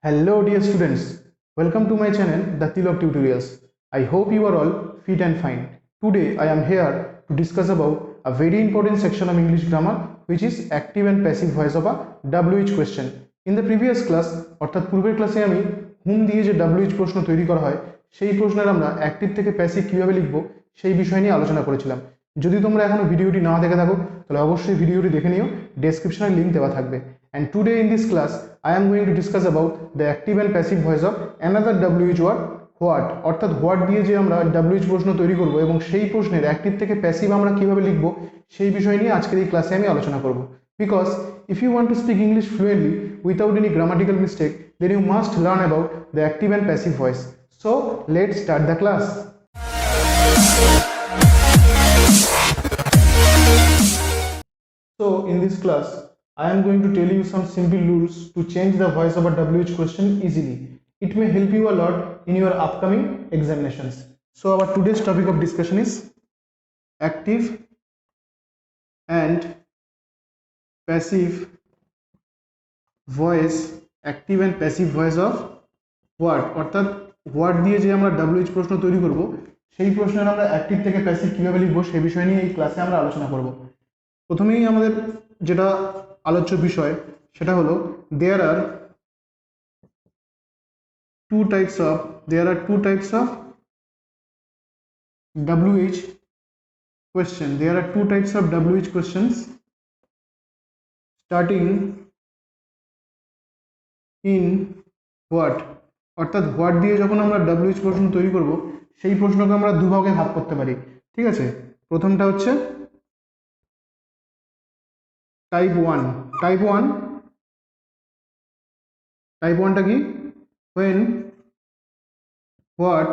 Hello dear students, welcome to my channel The Tilak Tutorials. I hope you are all fit and fine. Today I am here to discuss about a very important section of English grammar which is active and passive voice of a WH question. In the previous class অর্থাৎ পূর্বের ক্লাসে আমি হুম দিয়ে যে WH প্রশ্ন তৈরি করা হয় সেই প্রশ্নের আমরা অ্যাক্টিভ থেকে প্যাসিভ কিভাবে লিখব সেই বিষয় নিয়ে আলোচনা করেছিলাম। যদি তোমরা এখনো ভিডিওটি না দেখে থাকো তাহলে অবশ্যই ভিডিওটি দেখে নিও, ডেসক্রিপশনে লিংক দেওয়া থাকবে। And today in this class I am going to discuss about the active and passive voice of another WH word what অর্থাৎ হোয়াট দিয়ে যে আমরা WH প্রশ্ন তৈরি করব এবং সেই প্রশ্নের অ্যাক্টিভ থেকে প্যাসিভ আমরা কিভাবে লিখব সেই বিষয় নিয়ে আজকের এই ক্লাসে আমি আলোচনা করব। Because if you want to speak English fluently without any grammatical mistake, then you must learn about the active and passive voice. So let's start the class. So in this class I am going to tell you some simple rules to change the voice of a WH question easily. It may help you a lot in your upcoming examinations. So our today's topic of discussion is active and passive voice, active and passive voice of what অর্থাৎ what দিয়ে যে আমরা WH প্রশ্ন তৈরি করব সেই প্রশ্নের আমরা অ্যাক্টিভ থেকে প্যাসিভ কিভাবে লিখব সেই বিষয় নিয়ে এই ক্লাসে আমরা আলোচনা করব। প্রথমেই আমাদের যেটা আলোচ্য বিষয় সেটা হলো there are two types of WH question. There are two types of WH questions starting in what অর্থাৎ হোয়াট দিয়ে যখন আমরা WH প্রশ্ন তৈরি করব সেই প্রশ্নকে আমরা দুভাগে ভাগ করতে পারি। ঠিক আছে, প্রথমটা হচ্ছে টাইপ ওয়ানটা কি when what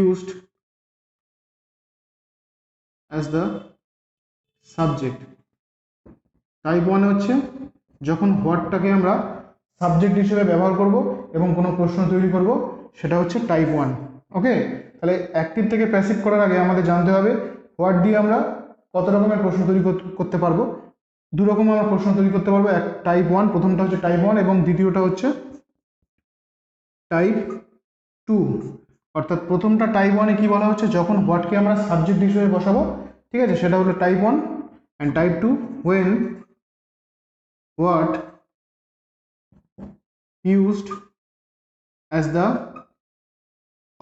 used as the subject. Type one হচ্ছে যখন হোয়াটটাকে আমরা সাবজেক্ট হিসেবে ব্যবহার করব এবং কোনো প্রশ্ন তৈরি করব, সেটা হচ্ছে টাইপ ওয়ান। ওকে, তাহলে অ্যাক্টিভ থেকে প্যাসিভ করার আগে আমাদের জানতে হবে হোয়াট দিয়ে আমরা কত রকমের প্রশ্ন তৈরি করতে পারবো। দু রকম আমরা প্রশ্ন তৈরি করতে পারবো, এক টাইপ ওয়ান, প্রথমটা হচ্ছে টাইপ ওয়ান এবং দ্বিতীয়টা হচ্ছে টাইপ টু। অর্থাৎ প্রথমটা টাইপ ওয়ানে কি বলা হচ্ছে, যখন হোয়াটকে আমরা সাবজেক্ট হিসেবে বসাবো, ঠিক আছে, সেটা হলো type one. And type two when what used as the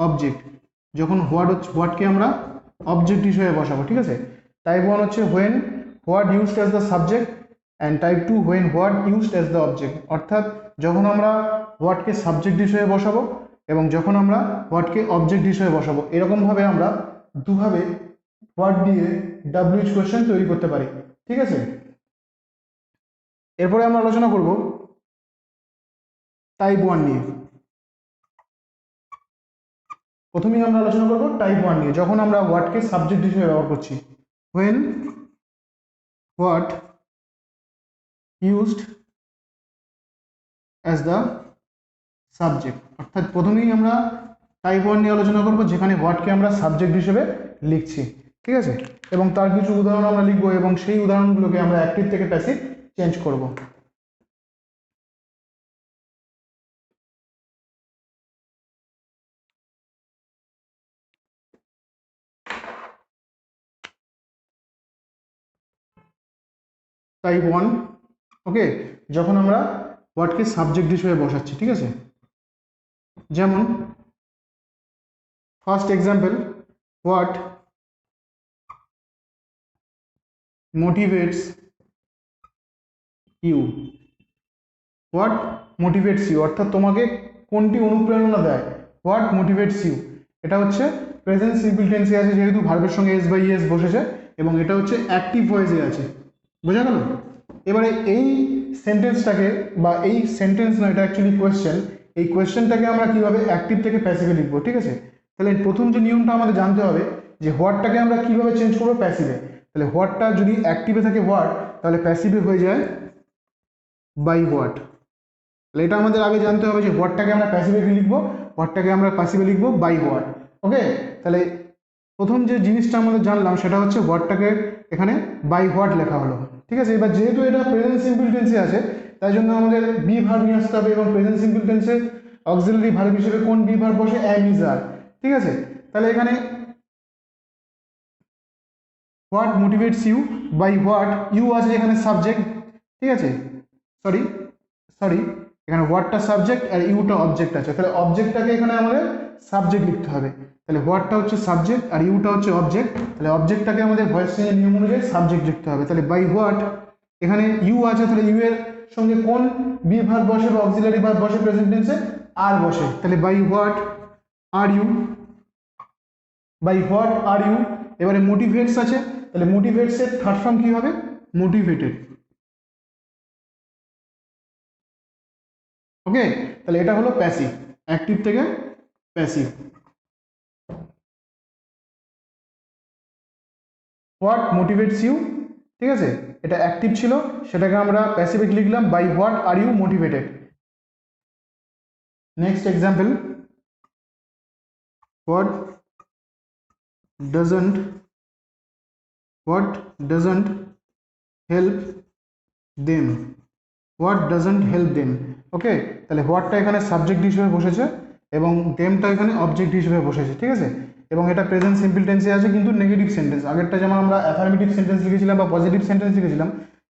object, যখন হোয়াটকে আমরা অবজেক্ট হিসেবে বসাবো। ঠিক আছে, টাইপ ওয়ান হচ্ছে when what used as the subject and type 2 when what used as the object। অর্থাৎ যখন আমরা হোয়াটকে সাবজেক্ট হিসেবে বসাবো এবং যখন আমরা হোয়াটকে অবজেক্ট হিসেবে বসাবো, এরকমভাবে আমরা দুভাবে হোয়াট দিয়ে WH কোয়েশ্চেন তৈরি করতে পারি। ঠিক আছে, এরপরে আমরা আলোচনা করব টাইপ ওয়ান নিয়ে। প্রথমেই আমরা আলোচনা করব টাইপ ওয়ান নিয়ে, যখন আমরা হোয়াটকে সাবজেক্ট হিসেবে ব্যবহার করছি। when what used as the subject, অর্থাৎ প্রথমেই আমরা টাইপ ওয়ান নিয়ে আলোচনা করব যেখানে হোয়াটকে আমরা সাবজেক্ট হিসেবে লিখছি। ঠিক আছে, এবং তার কিছু উদাহরণ আমরা লিখবো এবং সেই উদাহরণগুলোকে আমরা অ্যাক্টিভ থেকে প্যাসিভ চেঞ্জ করব। টাইপ ওয়ান, ওকে, যখন আমরা হোয়াটকে সাবজেক্ট হিসেবে বসাচ্ছি। ঠিক আছে, যেমন first example, what motivates you. What motivates you অর্থাৎ তোমাকে কোনটি অনুপ্রেরণা দেয়, হোয়াট মোটিভেটস ইউ। এটা হচ্ছে প্রেজেন্ট সিম্পল টেন্সে আছে যেহেতু ভার্বের সঙ্গে এস বাই এস বসেছে, এবং এটা হচ্ছে অ্যাক্টিভ ভয়েসে আছে। বোঝা গেল? এবারে এই সেন্টেন্সটাকে, বা এই সেন্টেন্স না, এটা অ্যাকচুয়ালি কোয়েশ্চেন, এই কোয়েশ্চেনটাকে আমরা কিভাবে অ্যাক্টিভ থেকে প্যাসিভে লিখবো। ঠিক আছে, তাহলে প্রথম যে নিয়মটা আমাদের জানতে হবে যে হোয়াটটাকে আমরা কিভাবে চেঞ্জ করবো প্যাসিভে। তাহলে হোয়াটটা যদি অ্যাক্টিভে থাকে হোয়াট, তাহলে প্যাসিভে হয়ে যায় বাই হোয়াট। তাহলে এটা আমাদের আগে জানতে হবে যে হোয়াটটাকে আমরা প্যাসিভে লিখবো, হোয়াটটাকে আমরা প্যাসিভে লিখবো বাই হোয়াট। ওকে, তাহলে প্রথম যে জিনিসটা আমাদের জানলাম সেটা হচ্ছে হোয়াটটাকে এখানে বাই হোয়াট লেখা হলো। ঠিক আছে, এবার যেহেতু এটা প্রেজেন্ট সিম্পল টেন্সে আছে তাই জন্য আমাদের বি ভার্ব নিয়ে আসতে হবে এবং প্রেজেন্ট সিম্পল টেন্সে অক্সিলারি ভার্ব হিসেবে কোন বি ভার্ব বসে, অ্যাম ইজ আর। ঠিক আছে, তাহলে এখানে what motivates you, by what, you আছে এখানে সাবজেক্ট। ঠিক আছে, সরি সরি এখানে হোয়াটটা সাবজেক্ট আর ইউটা অবজেক্ট আছে, তাহলে অবজেক্টটাকে এখানে আমাদের সাবজেক্ট লিখতে হবে। তাহলে হোয়াটটা হচ্ছে সাবজেক্ট আর ইউটা হচ্ছে অবজেক্ট, তাহলে অবজেক্টটাকে আমাদের ভয়েস চেঞ্জের নিয়ম অনুযায়ী সাবজেক্ট লিখতে হবে। তাহলে বাই হোয়াট, এখানে ইউ আছে, তাহলে ইউ এর সঙ্গে কোন বি ভার্ব বসে বা অক্সিলারি ভার্ব বসে প্রেজেন্ট টেন্সে, আর বসে, তাহলে by what are you, by what are you. এবারে মোটিভেটস আছে, তাহলে মোটিভেটস এর থার্ড ফর্ম কি হবে, মোটিভেটেড। ওকে, তাহলে এটা হলো প্যাসিভ, অ্যাক্টিভ থেকে প্যাসিভ। হোয়াট মোটিভেটস ইউ, ঠিক আছে, এটা অ্যাক্টিভ ছিল, সেটাকে আমরা প্যাসিভে লিখলাম by what are you motivated. Next example, what doesn't help them, what doesn't help them. Okay, তাহলে হোয়াটটা এখানে সাবজেক্ট হিসেবে বসেছে এবং দেমটা এখানে অবজেক্ট হিসেবে বসেছে। ঠিক আছে, এবং এটা প্রেজেন্ট সিম্পল টেন্সে আছে কিন্তু নেগেটিভ সেন্টেন্স। আগেরটা যেমন আমরা অ্যাফার্মেটিভ সেন্টেন্স লিখেছিলাম বা পজিটিভ সেন্টেন্স লিখেছিলাম,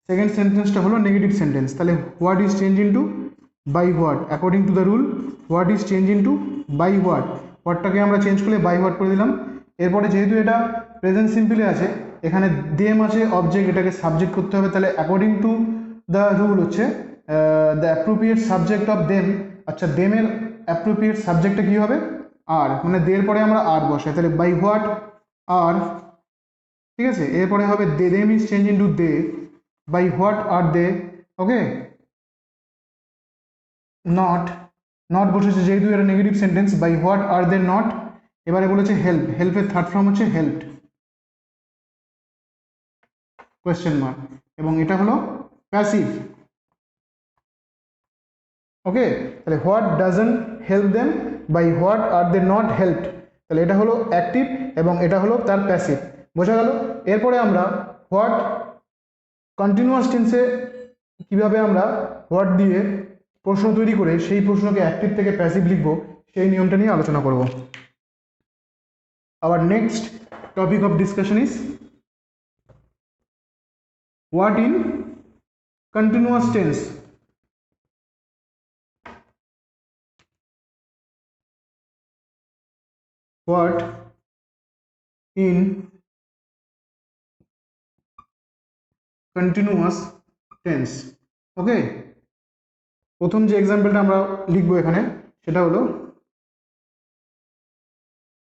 সেকেন্ড সেন্টেন্সটা হলো নেগেটিভ সেন্টেন্স। তাহলে what is change into by what, according to the rule what is change into by what, হোয়াটটাকে আমরা চেঞ্জ করে বাই হোয়াট করে দিলাম। এরপরে যেহেতু এটা প্রেজেন্ট সিম্পলে আছে, এখানে দেম আছে অবজেক্ট, এটাকে সাবজেক্ট করতে হবে, তাহলে অ্যাকর্ডিং টু দ্য রুল হচ্ছে the appropriate subject of them. আচ্ছা, দেমের অ্যাপ্রোপ্রিয়েট সাবজেক্টটা কী হবে, আর, মানে দের পরে আমরা আর বসাই, তাহলে বাই হোয়াট আর। ঠিক আছে, এরপরে হবে they, them is change into they, by what are they. Okay, not বসেছে যেহেতু এটা negative sentence, by what are they not. এবারে বলেছে হেল্প, হেল্পের থার্ড ফর্ম হচ্ছে হেল্পড, কোয়েশ্চেন মার্ক, এবং এটা হলো প্যাসিভ। ওকে, তাহলে what doesn't help them, by what are they not helped, তাহলে এটা হলো অ্যাক্টিভ এবং এটা হলো তার প্যাসিভ। বোঝা গেল? এরপরে আমরা হোয়াট কন্টিনিউয়াস টেন্সে কিভাবে আমরা হোয়াট দিয়ে প্রশ্ন তৈরি করে সেই প্রশ্নকে অ্যাক্টিভ থেকে প্যাসিভ লিখব, সেই নিয়মটা নিয়ে আলোচনা করব। Hour next topic of discussion is what in continuous tense. What in continuous tense। ওকে, প্রথম যে এক্সাম্পলটা আমরা লিখবো এখানে সেটা হলো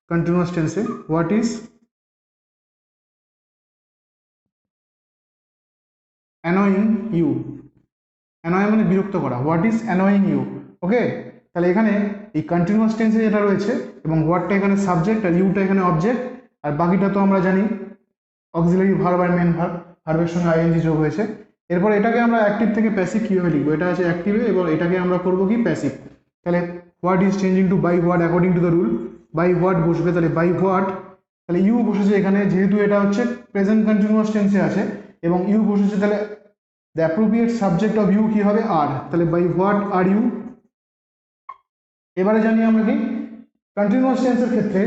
কন্টিনিউয়াস টেন্সে what is annoying you, annoy মানে বিরক্ত করা, what is annoying you. Okay, তাহলে এখানে এই কন্টিনিউয়াস টেন্সে যেটা রয়েছে এবং হোয়াটটা এখানে সাবজেক্ট আর ইউটা এখানে অবজেক্ট, আর বাকিটা তো আমরা জানি অক্সিলারি ভার্ব আর মেন ভার্ব, ভার্বের সঙ্গে আইএনজি যোগ হয়েছে। এরপর এটাকে আমরা অ্যাক্টিভ থেকে প্যাসিভ কীভাবে লিখবো, এটা আছে অ্যাক্টিভে এবং এটাকে আমরা করবো কি প্যাসিভ। তাহলে what is changing to by what according to the rule, by what বসবে, তাহলে বাই হোয়াট, তাহলে ইউ বসেছে এখানে যেহেতু এটা হচ্ছে প্রেজেন্ট কন্টিনিউয়াস টেন্সে আছে এবং ইউ বসেছে, তাহলে the appropriate subject of you কি হবে, আর, তাহলে বাই হোয়াট আর ইউ। এবারে জানি আমরা কি কন্টিনিউয়াস টেন্সের ক্ষেত্রে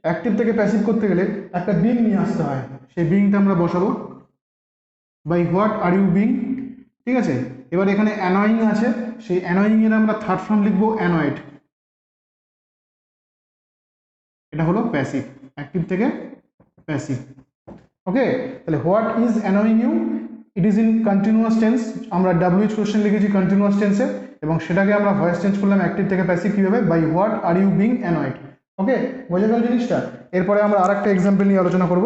অ্যাক্টিভ থেকে প্যাসিভ করতে গেলে একটা বিং নিয়ে আসতে হয়, সেই বিংটা আমরা বসাবো by what are you being. ঠিক আছে, এবার এখানে অ্যানয়িং আছে, সেই অ্যানয়িং এর আমরা থার্ড ফর্ম লিখবো অ্যানয়েড, এটা হলো প্যাসিভ, অ্যাক্টিভ থেকে প্যাসিভ। ওকে, তাহলে what is annoying you, it is in continuous tense, আমরা WH কোশ্চেন লিখেছি কন্টিনিউয়াস টেন্সে এবং সেটাকে আমরা ভয়েস চেঞ্জ করলাম অ্যাক্টিভ থেকে প্যাসিভ কীভাবে, by what are you being annoyed. Okay, বোঝা গেল জিনিসটা? এরপরে আমরা আরেকটা এক্সাম্পল নিয়ে আলোচনা করব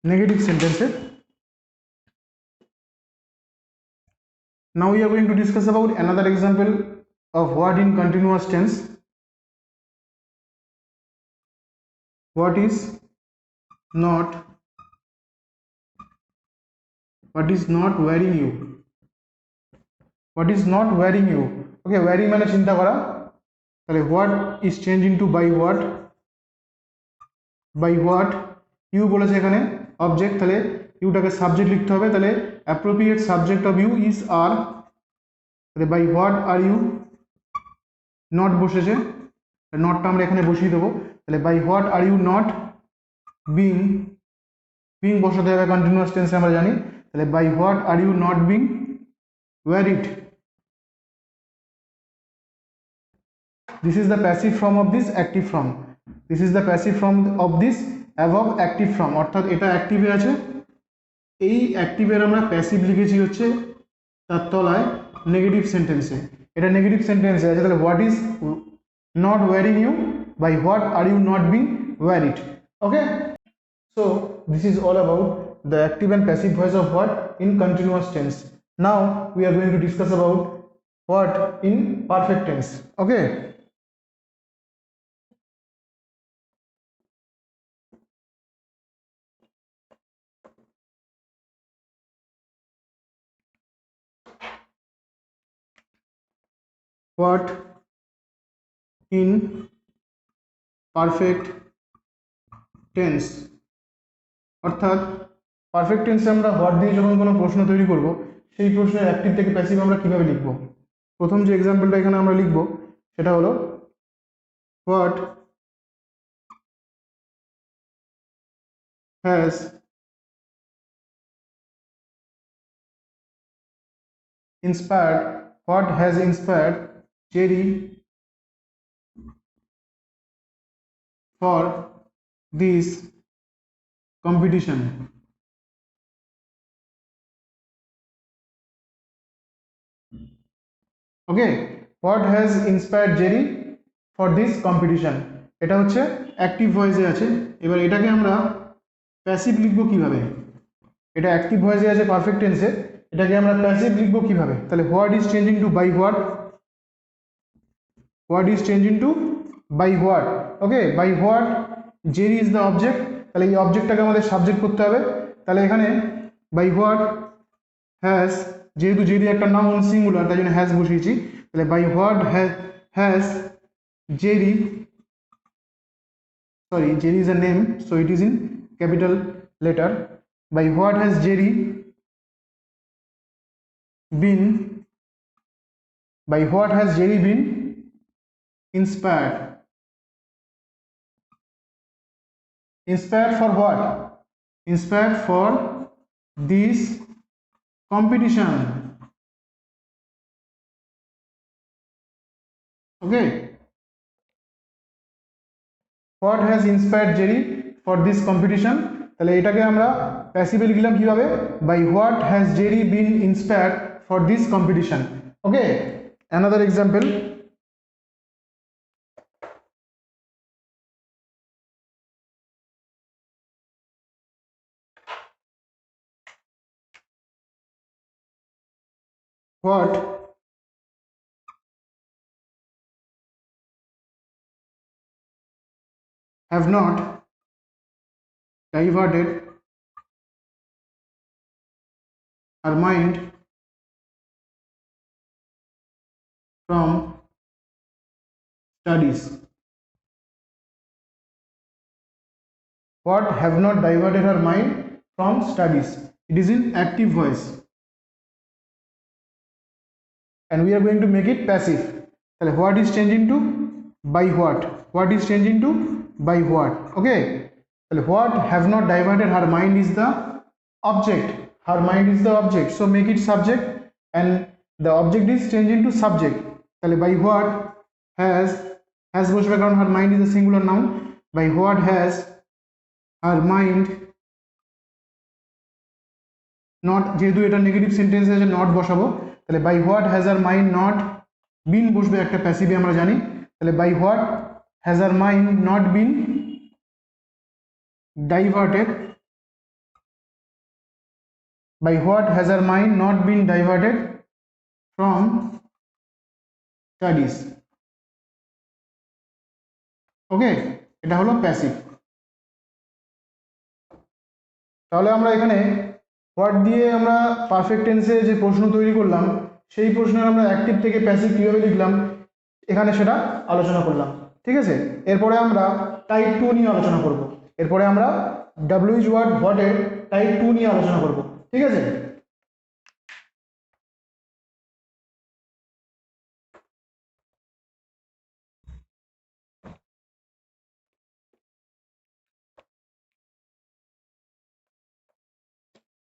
নেগেটিভ সেন্টেন্সে। Now we are going to discuss about another example of what in continuous tense. What is not wearing you, what is not wearing you। Okay, wearing মানে চিন্তা করা, তাহলে what is changed into by what, you বলেছে এখানে object, তাহলে ইউটাকে subject লিখতে হবে, তাহলে appropriate subject of you is are, তাহলে by what are you not বসেছে, নটটা আমরা এখানে বসিয়ে দেবো। তাহলে by what are you not being, being বসাতে হবে কন্টিনিউয়াস টেন্সে আমরা জানি। তাহলে by what are you not being worried, this is the passive form of this active form, this is the passive form of this above active form, অর্থাৎ এটা অ্যাক্টিভে আছে, এই অ্যাক্টিভের আমরা প্যাসিভ লিখেছি হচ্ছে তার তলায় নেগেটিভ সেন্টেন্সে, এটা নেগেটিভ সেন্টেন্সে আছে। তাহলে what is not worrying you, by what are you not being worried. Okay, so this is all about the active and passive voice of what in continuous tense. Now we are going to discuss about what in perfect tense. Okay, what in perfect tense, অর্থাৎ perfect টেন্সে আমরা what দিয়ে যখন কোনো প্রশ্ন তৈরি করব, সেই প্রশ্নের অ্যাক্টিভ থেকে প্যাসিভ আমরা কিভাবে লিখব। প্রথম যে এক্সাম্পলটা এখানে আমরা লিখব সেটা হলো what has inspired, what has inspired Jerry for this competition. Okay, what has inspired Jerry for this competition, এটা হচ্ছে অ্যাক্টিভ ভয়েসে আছে। এবার এটাকে আমরা প্যাসিভ লিখবো কিভাবে, এটা অ্যাক্টিভ ভয়েসে আছে পারফেক্ট টেন্সে, এটাকে আমরা প্যাসিভ লিখবো কিভাবে। তাহলে what is changing to by what, what is changing to by what. Okay, by what, Jerry is the object, তাহলে এই অবজেক্টটাকে আমাদের সাবজেক্ট করতে হবে। তাহলে এখানে বাই হোয়াট হ্যাজ, যেহেতু জেরি একটা নাউন সিঙ্গুলার তাই জন্য হ্যাজ বসিয়েছি। তাহলে by what has Jerry, sorry, Jerry is a name, so it is in capital letter. By what has Jerry been, by what has Jerry been inspired, inspired for what, inspired for this competition. Okay, what has inspired Jerry for this competition, তাহলে এটাকে আমরা প্যাসিভে লিখলাম কিভাবে, by what has Jerry been inspired for this competition. Okay, another example, what have not diverted her mind from studies, what have not diverted her mind from studies, it is in active voice and we are going to make it passive. তাহলে what is changing to by what, what is changing to by what. Okay, তাহলে what have not diverted her mind is the object, her mind is the object, so make it subject and the object is changing to subject. তাহলে by what has বসবে কারণ her mind is a singular noun, by what has her mind not, যেহেতু এটা negative sentence আছে not বসাবো, তাহলে by what has her mind not been বসবে একটা প্যাসিভে আমরা জানি। তাহলে by what has her mind not been diverted, by what has her mind not been diverted from studies. ওকে, এটা হলো প্যাসিভ। তাহলে আমরা এখানে হোয়াট দিয়ে আমরা পারফেক্ট টেন্সে যে প্রশ্ন তৈরি করলাম সেই প্রশ্নের আমরা অ্যাক্টিভ থেকে প্যাসিভ কীভাবে লিখলাম এখানে সেটা আলোচনা করলাম। ঠিক আছে, এরপরে আমরা টাইপ 2 নিয়ে আলোচনা করব, এরপরে আমরা ডাব্লিউএইচ ওয়ার্ড হোয়াটের টাইপ 2 নিয়ে আলোচনা করব। ঠিক আছে।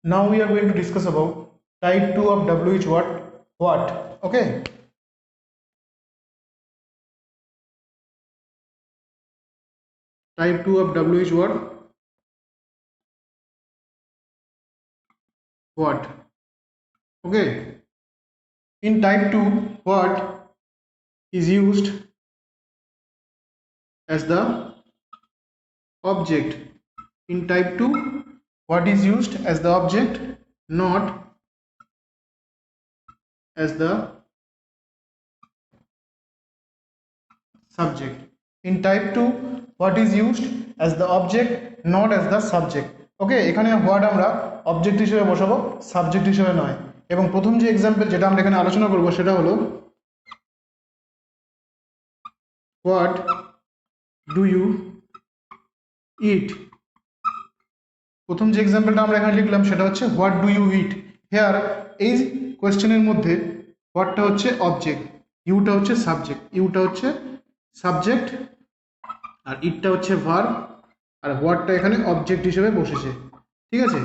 Now we are going to discuss about type 2 of WH word, what. Okay. Type 2 of WH word, what. Okay. In type 2, what is used as the object. In type 2, what is used as the object, not as the subject. In type 2, what is used as the object, not as the subject. ওকে, এখানে what আমরা object হিসেবে বসাবো, subject হিসেবে নয়। এবং প্রথম যে example যেটা আমরা এখানে আলোচনা করব সেটা হলো হোয়াট ডু ইউ ইট। প্রথম যে এক্সাম্পলটা আমরা এখানে লিখলাম সেটা হচ্ছে what do you eat. Here এই কোয়েশ্চেনের মধ্যে হোয়াটটা হচ্ছে অবজেক্ট, ইউটা হচ্ছে সাবজেক্ট, ইউটা হচ্ছে সাবজেক্ট আর ইটটা হচ্ছে ভার্ব, আর হোয়াটটা এখানে অবজেক্ট হিসেবে বসেছে। ঠিক আছে,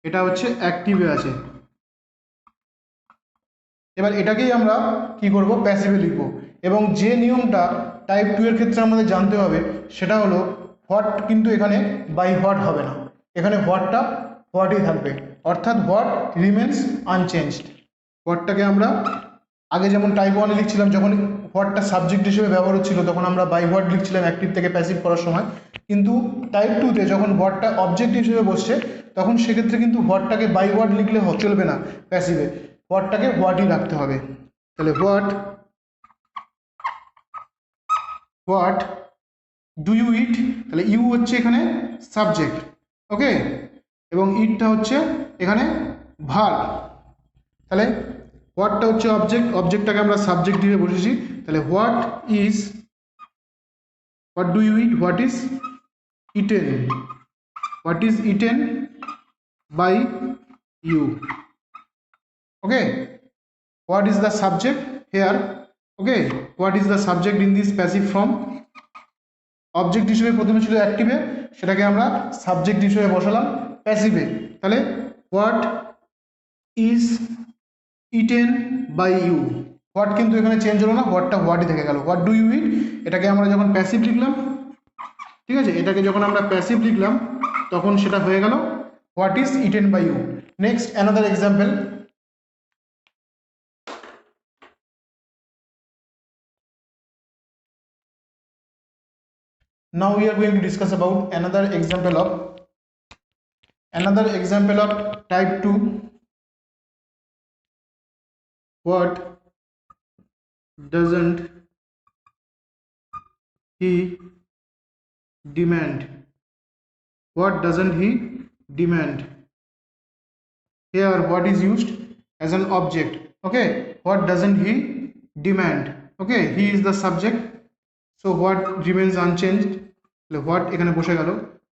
এটা হচ্ছে অ্যাক্টিভে আছে। এবার এটাকেই আমরা কি করব, প্যাসিভে লিখব। এবং যে নিয়মটা টাইপ 2 এর ক্ষেত্রে আমাদের জানতে হবে সেটা হলো হোয়াট কিন্তু এখানে বাই হোয়াট হবে না, এখানে হোয়াটটা হোয়াটই থাকবে, অর্থাৎ হোয়াট রিমেন্স আনচেঞ্জড। হোয়াটটাকে আমরা আগে যেমন টাইপ 1 এ লিখছিলাম, যখন হোয়াটটা সাবজেক্ট হিসেবে ব্যবহার হচ্ছিল তখন আমরা বাই হোয়াট লিখছিলাম অ্যাক্টিভ থেকে প্যাসিভ করার সময়। কিন্তু টাইপ 2 তে যখন হোয়াটটা অবজেক্ট হিসেবে বসছে তখন সেক্ষেত্রে কিন্তু হোয়াটটাকে বাই হোয়াট লিখলে চলবে না প্যাসিভে, হোয়াটটাকে হোয়াটই রাখতে হবে। তাহলে হোয়াট ডু ইউ ইট, তাহলে ইউ হচ্ছে এখানে সাবজেক্ট। ওকে, এবং ইটটা হচ্ছে এখানে ভার্ব। তাহলে হোয়াটটা হচ্ছে অবজেক্ট, অবজেক্টটাকে আমরা সাবজেক্ট দিয়ে বসেছি। তাহলে what do you eat, what is eaten, what is eaten by you. Okay, what is the subject here? Okay, what is the subject in this passive form? Object হিসেবে প্রথমে ছিল অ্যাক্টিভে, সেটাকে আমরা সাবজেক্ট হিসেবে বসালাম প্যাসিভে। তাহলে what is eaten by you, what কিন্তু এখানে চেঞ্জ হলো না, হোয়াটটা হোয়াটই থেকে গেল। হোয়াট ডু ইউ ইট, এটাকে আমরা যখন প্যাসিভ লিখলাম, ঠিক আছে, এটাকে যখন আমরা প্যাসিভ লিখলাম তখন সেটা হয়ে গেল what is eaten by you. Next another example, now we are going to discuss about another example of type 2, what doesn't he demand, what doesn't he demand. Here what is used as an object. Okay, what doesn't he demand. Okay, he is the subject, so what remains unchanged, what এখানে বসে গেল,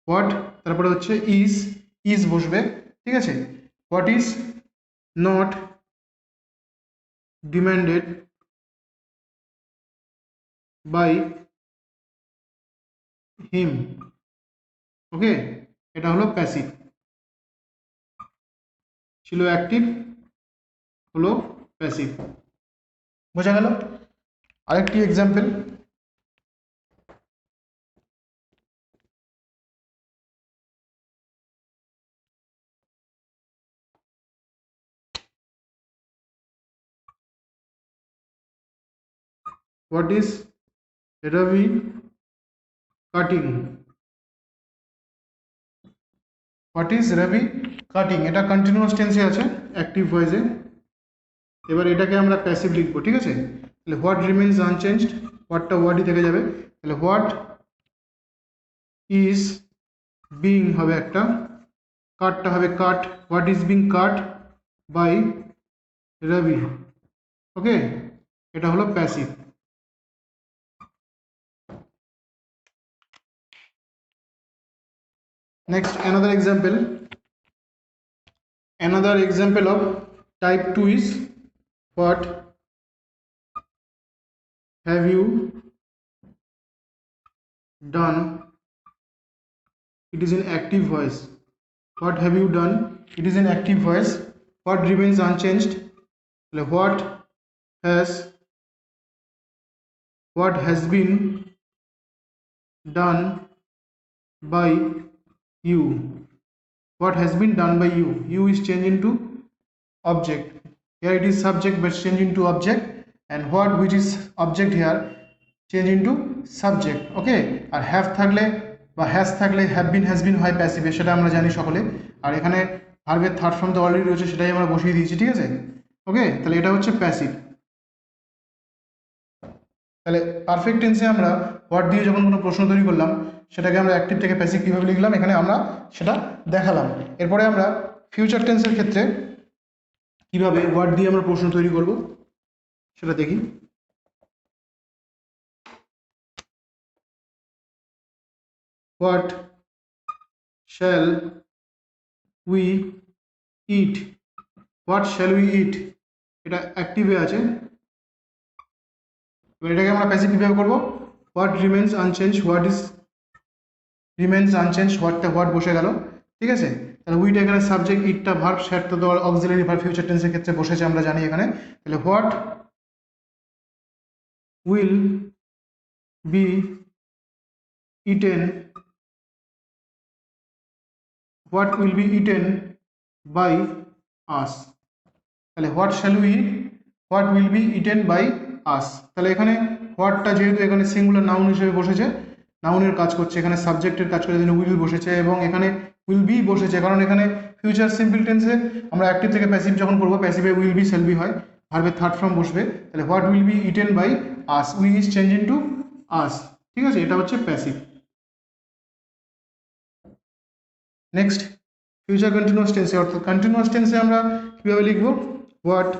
what তারপরে হচ্ছে is বসবে। ঠিক আছে, what is not demanded by him. Okay, এটা হলো প্যাসিভ, ছিল অ্যাক্টিভ, হলো প্যাসিভ। বোঝা গেল? আরেকটি example, what is Ravi cutting, what is Ravi cutting, এটা কন্টিনিউয়াস টেন্সে আছে অ্যাক্টিভ ভয়েসে। এবার এটাকে আমরা প্যাসিভ লিখবো। ঠিক আছে, তাহলে হোয়াট রিমেন্স আনচেঞ্জড, হোয়াটটা হোয়াটই থেকে যাবে। তাহলে হোয়াট ইজ বিং হবে একটা, কাটটা হবে cut, what is being cut by Rabi. Okay, এটা হলো passive. Next, another example of type 2 is what have you done. It is in active voice. What have you done it is an active voice. What remains unchanged? What has been done by you. What has been done by you. You is changed into object. Here it is subject but change into object, and what which is object here change into subject. Okay, আর have থাকলে বা has থাকলে have been has been হয় প্যাসিভে, সেটা আমরা জানি সকলে। আর এখানে ভার্বের থার্ড ফর্ম তো অলরেডি রয়েছে, সেটাই আমরা বসিয়ে দিয়েছি, ঠিক আছে। ওকে, তাহলে এটা হচ্ছে প্যাসিভ। তাহলে পারফেক্ট টেন্সে আমরা হোয়াট দিয়ে যখন কোনো প্রশ্ন তৈরি করলাম, সেটাকে আমরা অ্যাক্টিভ থেকে প্যাসিভ কীভাবে লিখলাম এখানে আমরা সেটা দেখালাম। এরপরে আমরা ফিউচার টেন্সের ক্ষেত্রে কিভাবে হোয়াট দিয়ে আমরা প্রশ্ন তৈরি করব সেটা দেখি। What shall we eat. What shall we eat, এটা অ্যাক্টিভে আছে। এবার এটাকে আমরা প্যাসিভ কীভাবে করবো? What remains unchanged. What is remains unchanged, হোয়াটটা হোয়াট বসে গেল, ঠিক আছে। তাহলে উইটা এখানে সাবজেক্ট, ইটটা ভার্ব, শ্যালটা তো অক্সিলারি ভার্ব ফিউচার টেন্সের ক্ষেত্রে বসেছে আমরা জানি এখানে। তাহলে what will be eaten, what will be eaten by us. তাহলে what shall we eat, what will be eaten by us. তাহলে এখানে হোয়াটটা যেহেতু এখানে সিঙ্গুলার নাউন হিসেবে বসেছে, নাউনের কাজ করছে, এখানে সাবজেক্টের কাজ করে উইল বসেছে এবং এখানে উইল বি বসেছে, কারণ এখানে ফিউচার সিম্পল টেন্সে আমরা অ্যাক্টিভ থেকে প্যাসিভ যখন করবো, প্যাসিভে উইল বি শ্যাল বি হয়, ভার্বের থার্ড ফর্ম বসবে। তাহলে what will be eaten by us, we is change into us, ঠিক আছে। এটা হচ্ছে প্যাসিভ। নেক্সট ফিউচার কন্টিনিউয়াস টেন্সে, অর্থাৎ কন্টিনিউয়াস টেন্সে আমরা কীভাবে লিখবো? What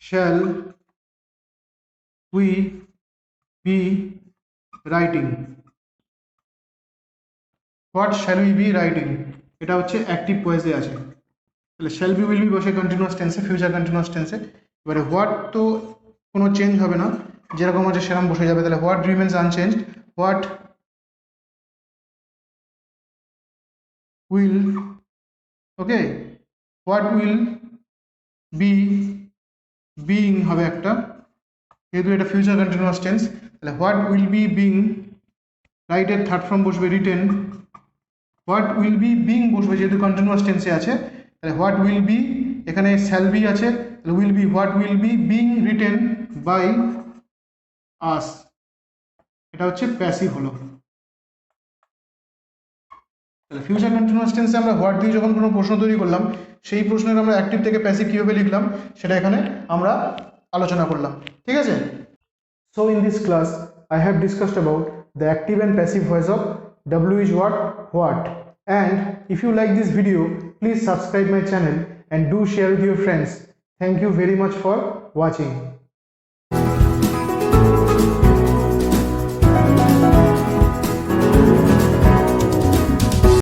shall we be writing. What shall we be writing, এটা হচ্ছে অ্যাক্টিভ ভয়েসে আছে। তাহলে শ্যাল বি উইল বি বসে কন্টিনিউয়াস টেন্সে, ফিউচার কন্টিনিউয়াস টেন্সে। এবারে হোয়াট তো কোনো চেঞ্জ হবে না, যেরকম আছে সেরকম বসে যাবে। তাহলে what remains unchanged. What will, okay, what will be being হবে একটা, যেহেতু এটা ফিউচার কন্টিনিউয়াস টেন্স। তাহলে হোয়াট উইল বি বিং, রাইটের থার্ড ফর্ম বসবে written. What will be being বসবে যেহেতু কন্টিনিউয়াস টেন্সে আছে। তাহলে হোয়াট উইল বি, এখানে শ্যাল বি আছে, তাহলে will be, what will be being written by us, এটা হচ্ছে প্যাসিভ হলো। তাহলে ফিউচার কন্টিনিউয়াস টেন্সে আমরা হোয়াট দিয়ে যখন কোনো প্রশ্ন তৈরি করলাম, সেই প্রশ্নের আমরা অ্যাক্টিভ থেকে প্যাসিভ কীভাবে লিখলাম সেটা এখানে আমরা আলোচনা করলাম, ঠিক আছে। So in this class I have discussed about the active and passive voice of W is what, and if you like this video, please subscribe my channel and do share with your friends. Thank you very much for watching.